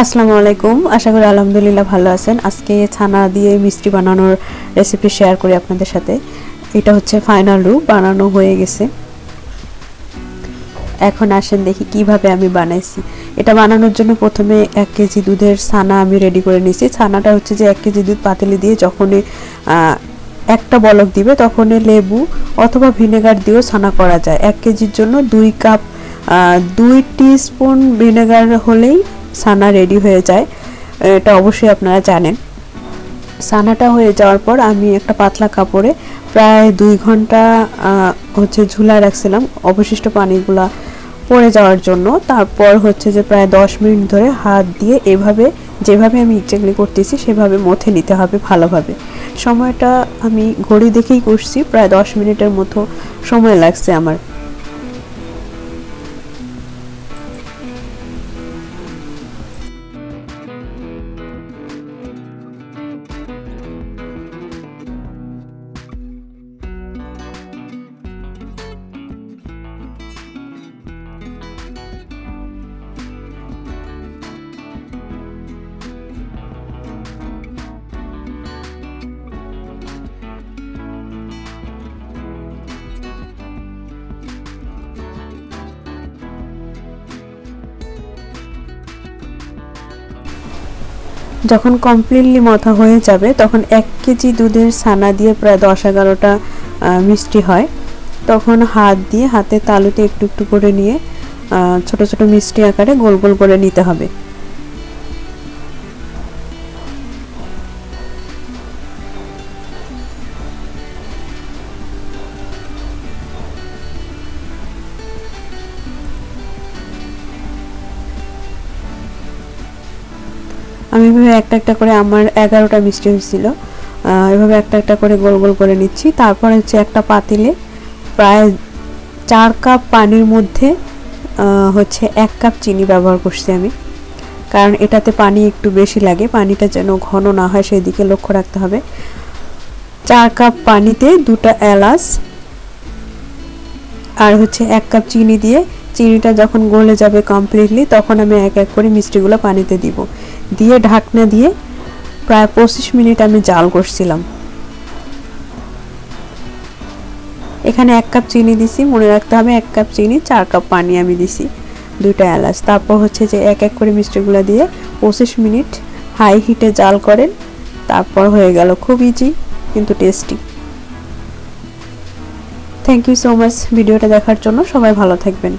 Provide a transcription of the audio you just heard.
আসসালামু আলাইকুম, আশা করি আলহামদুলিল্লাহ ভালো আছেন। আজকে ছানা দিয়ে মিষ্টি বানানোর রেসিপি শেয়ার করি আপনাদের সাথে। এটা হচ্ছে ফাইনাল লুক, বানানো হয়ে গেছে। এখন আসেন দেখি কিভাবে আমি বানাইছি। এটা বানানোর জন্য প্রথমে 1 কেজি দুধের ছানা আমি রেডি করে নিয়েছি। ছানাটা হচ্ছে যে 1 কেজি দুধ পাতিলে দিয়ে যখনই একটা বলক দিবে তখনই লেবু অথবা ভিনেগার দিয়েও ছানা করা যায়। 1 কেজির জন্য 2 কাপ 2 টিস্পুন ভিনেগার হলেই ছানা রেডি হয়ে যায়। এটা অবশ্যই আপনারা জানেন। ছানাটা হয়ে যাওয়ার পর আমি একটা পাতলা কাপড়ে প্রায় 2 ঘন্টা হচ্ছে ঝুলায় রাখছিলাম অবশিষ্ট পানিগুলা পড়ে যাওয়ার জন্য। তারপর হচ্ছে যে প্রায় 10 মিনিট ধরে হাত দিয়ে এভাবে যেভাবে আমি এক্স্যাক্টলি করতেছি সেভাবে মথে নিতে হবে ভালোভাবে। সময়টা আমি ঘড়ি দেখেই করছি, প্রায় 10 মিনিটের মতো সময় লাগছে আমার। যখন কমপ্লিটলি মথা হয়ে যাবে তখন 1 কেজি দুধের ছানা দিয়ে প্রায় 10-11টা মিষ্টি হয়। তখন হাত দিয়ে হাতের তালুতে একটু একটু করে নিয়ে ছোট ছোট মিষ্টি আকারে গোল গোল করে নিতে হবে। আমি এভাবে একটা একটা করে, আমার 11টা মিষ্টি হয়েছিল, এভাবে একটা একটা করে গোল গোল করে নিচ্ছি। তারপর হচ্ছে একটা পাতিলে প্রায় 4 কাপ পানির মধ্যে হচ্ছে 1 কাপ চিনি ব্যবহার করছি আমি, কারণ এটাতে পানি একটু বেশি লাগে, পানিটা যেন ঘন না হয় সেই দিকে লক্ষ্য রাখতে হবে। 4 কাপ পানিতে 2টা এলাচ আর হচ্ছে 1 কাপ চিনি দিয়ে চিনিটা যখন গলে যাবে কমপ্লিটলি তখন আমি এক এক করে মিষ্টিগুলো পানিতে দিব, দিয়ে ঢাকনা দিয়ে প্রায় 25 মিনিট আমি জাল করছিলাম। এখানে 1 কাপ চিনি দিছি, মনে রাখতে হবে 1 কাপ চিনি 4 কাপ পানি আমি দিছি, 2টা এলাচ। তারপর হচ্ছে যে এক এক করে মিষ্টিগুলো দিয়ে 25 মিনিট হাই হিটে জাল করেন, তারপর হয়ে গেল। খুব ইজি কিন্তু tasty. Thank you so much ভিডিওটা দেখার জন্য। সবাই ভালো থাকবেন।